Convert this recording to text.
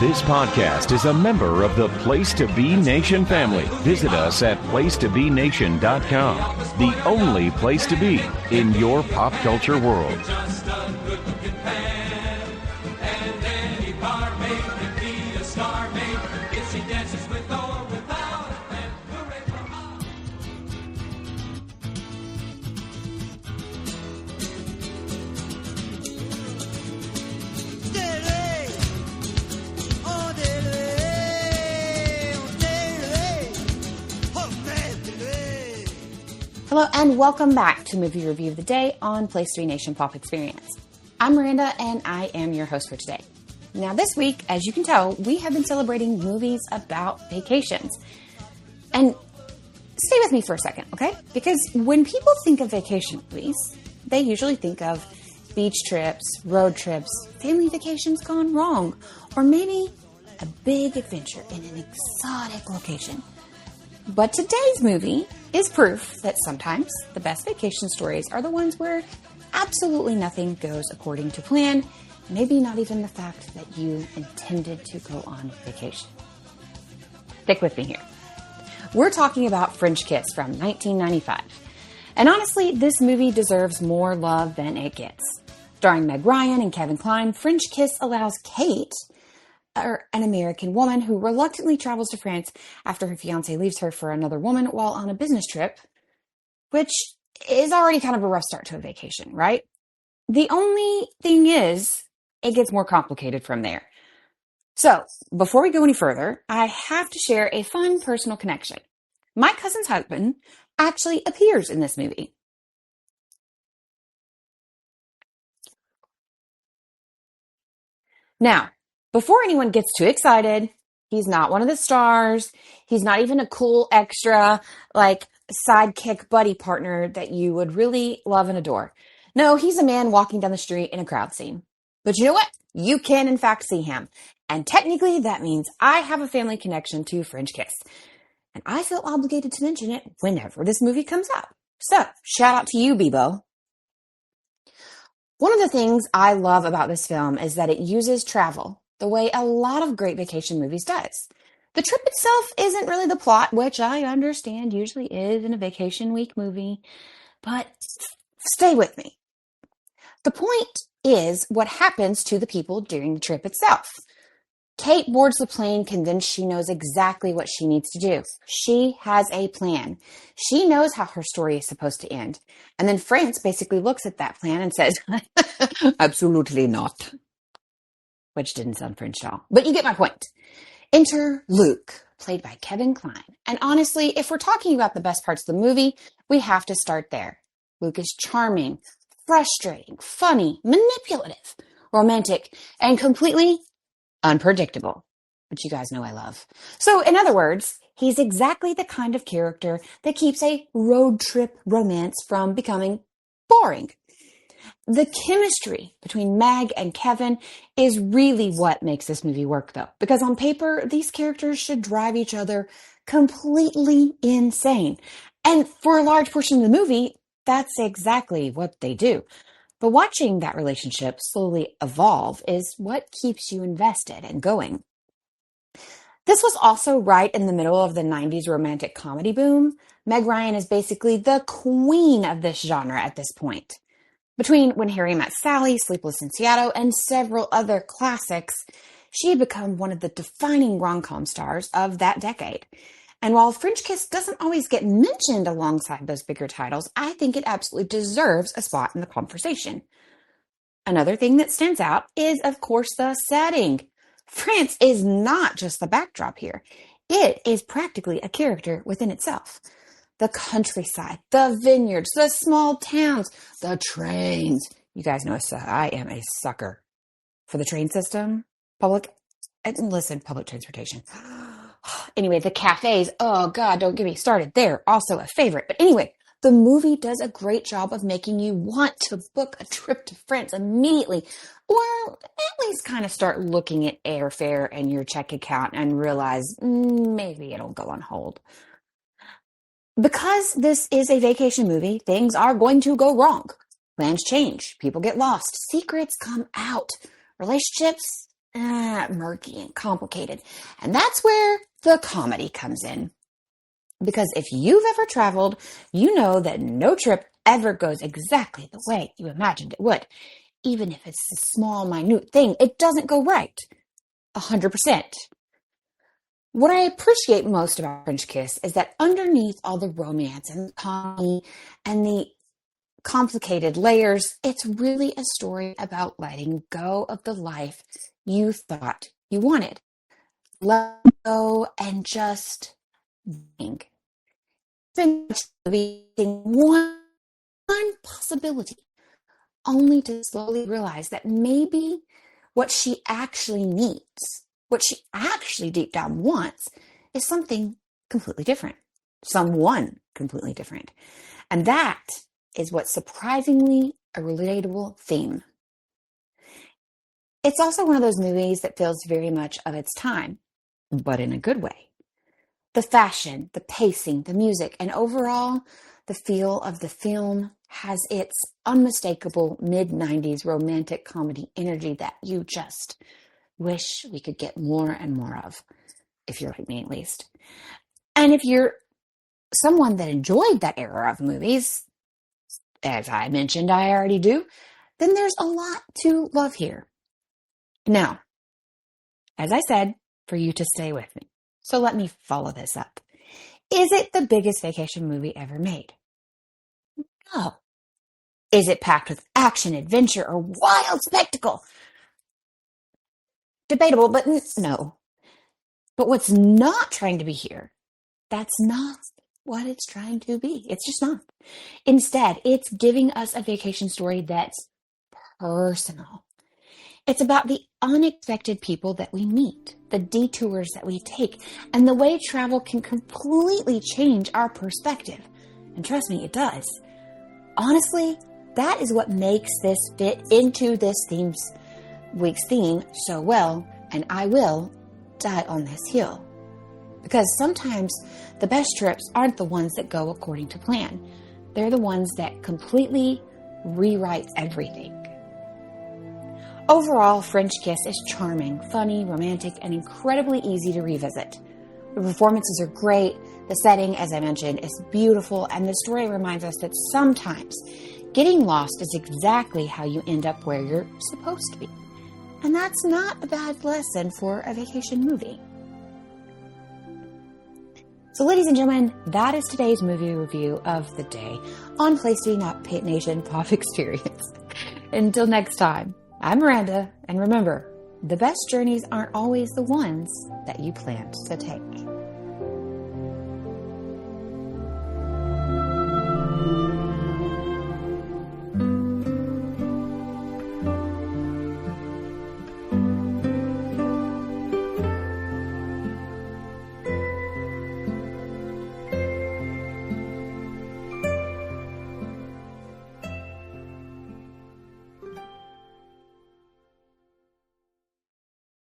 This podcast is a member of the Place to Be Nation family. Visit us at placetobenation.com, the only place to be in your pop culture world. Hello and welcome back to Movie Review of the Day on Place to Be Nation Pop Experience. I'm Miranda and I am your host for today. Now this week, as you can tell, we have been celebrating movies about vacations. And stay with me for a second, okay? Because when people think of vacation movies, they usually think of beach trips, road trips, family vacations gone wrong, or maybe a big adventure in an exotic location. But today's movie is proof that sometimes the best vacation stories are the ones where absolutely nothing goes according to plan, maybe not even the fact that you intended to go on vacation. Stick with me here. We're talking about French Kiss from 1995. And honestly, this movie deserves more love than it gets. Starring Meg Ryan and Kevin Kline, French Kiss allows Kate, an American woman who reluctantly travels to France after her fiancé leaves her for another woman while on a business trip, which is already kind of a rough start to a vacation, right? The only thing is, it gets more complicated from there. So, before we go any further, I have to share a fun personal connection. My cousin's husband actually appears in this movie. Now, before anyone gets too excited, he's not one of the stars. He's not even a cool extra, like sidekick buddy partner that you would really love and adore. No, he's a man walking down the street in a crowd scene. But you know what? You can, in fact, see him. And technically, that means I have a family connection to French Kiss. And I feel obligated to mention it whenever this movie comes up. So, shout out to you, Bebo. One of the things I love about this film is that it uses travel the way a lot of great vacation movies does. The trip itself isn't really the plot, which I understand usually is in a vacation week movie, but stay with me. The point is what happens to the people during the trip itself. Kate boards the plane convinced she knows exactly what she needs to do. She has a plan. She knows how her story is supposed to end. And then France basically looks at that plan and says, absolutely not. Which didn't sound French at all. But you get my point. Enter Luke, played by Kevin Kline. And honestly, if we're talking about the best parts of the movie, we have to start there. Luke is charming, frustrating, funny, manipulative, romantic, and completely unpredictable, which you guys know I love. So in other words, he's exactly the kind of character that keeps a road trip romance from becoming boring. The chemistry between Meg and Kevin is really what makes this movie work, though, because on paper, these characters should drive each other completely insane. And for a large portion of the movie, that's exactly what they do. But watching that relationship slowly evolve is what keeps you invested and going. This was also right in the middle of the 90s romantic comedy boom. Meg Ryan is basically the queen of this genre at this point. Between When Harry Met Sally, Sleepless in Seattle, and several other classics, she had become one of the defining rom-com stars of that decade. And while French Kiss doesn't always get mentioned alongside those bigger titles, I think it absolutely deserves a spot in the conversation. Another thing that stands out is, of course, the setting. France is not just the backdrop here. It is practically a character within itself. The countryside, the vineyards, the small towns, the trains. You guys know I am a sucker for the train system. Public transportation. Anyway, the cafes. Oh God, don't get me started. They're also a favorite. But anyway, the movie does a great job of making you want to book a trip to France immediately, or at least kind of start looking at airfare and your check account and realize maybe it'll go on hold. Because this is a vacation movie, things are going to go wrong. Plans change. People get lost. Secrets come out. Relationships murky and complicated. And that's where the comedy comes in. Because if you've ever traveled, you know that no trip ever goes exactly the way you imagined it would. Even if it's a small, minute thing, it doesn't go right. 100%. What I appreciate most about French Kiss is that underneath all the romance and the comedy and the complicated layers, it's really a story about letting go of the life you thought you wanted. Let go and just being. One possibility, only to slowly realize that maybe what she actually needs, what she actually deep down wants, is something completely different, someone completely different. And that is what's surprisingly a relatable theme. It's also one of those movies that feels very much of its time, but in a good way. The fashion, the pacing, the music, and overall, the feel of the film has its unmistakable mid-90s romantic comedy energy that you just wish we could get more and more of, if you're like me at least. And if you're someone that enjoyed that era of movies, as I mentioned I already do, then there's a lot to love here. Now, as I said, for you to stay with me. So let me follow this up. Is it the biggest vacation movie ever made? No. Is it packed with action, adventure, or wild spectacle? Debatable, but no. But what's not trying to be here, that's not what it's trying to be. It's just not. Instead, it's giving us a vacation story that's personal. It's about the unexpected people that we meet, the detours that we take, and the way travel can completely change our perspective. And trust me, it does. Honestly, that is what makes this fit into this week's theme so well, and I will die on this hill. Because sometimes the best trips aren't the ones that go according to plan. They're the ones that completely rewrite everything. Overall, French Kiss is charming, funny, romantic, and incredibly easy to revisit. The performances are great, the setting, as I mentioned, is beautiful, and the story reminds us that sometimes getting lost is exactly how you end up where you're supposed to be. And that's not a bad lesson for a vacation movie. So ladies and gentlemen, that is today's movie review of the day on Place to Be Not Pit Nation Pop Experience. Until next time, I'm Miranda, and remember, the best journeys aren't always the ones that you planned to take.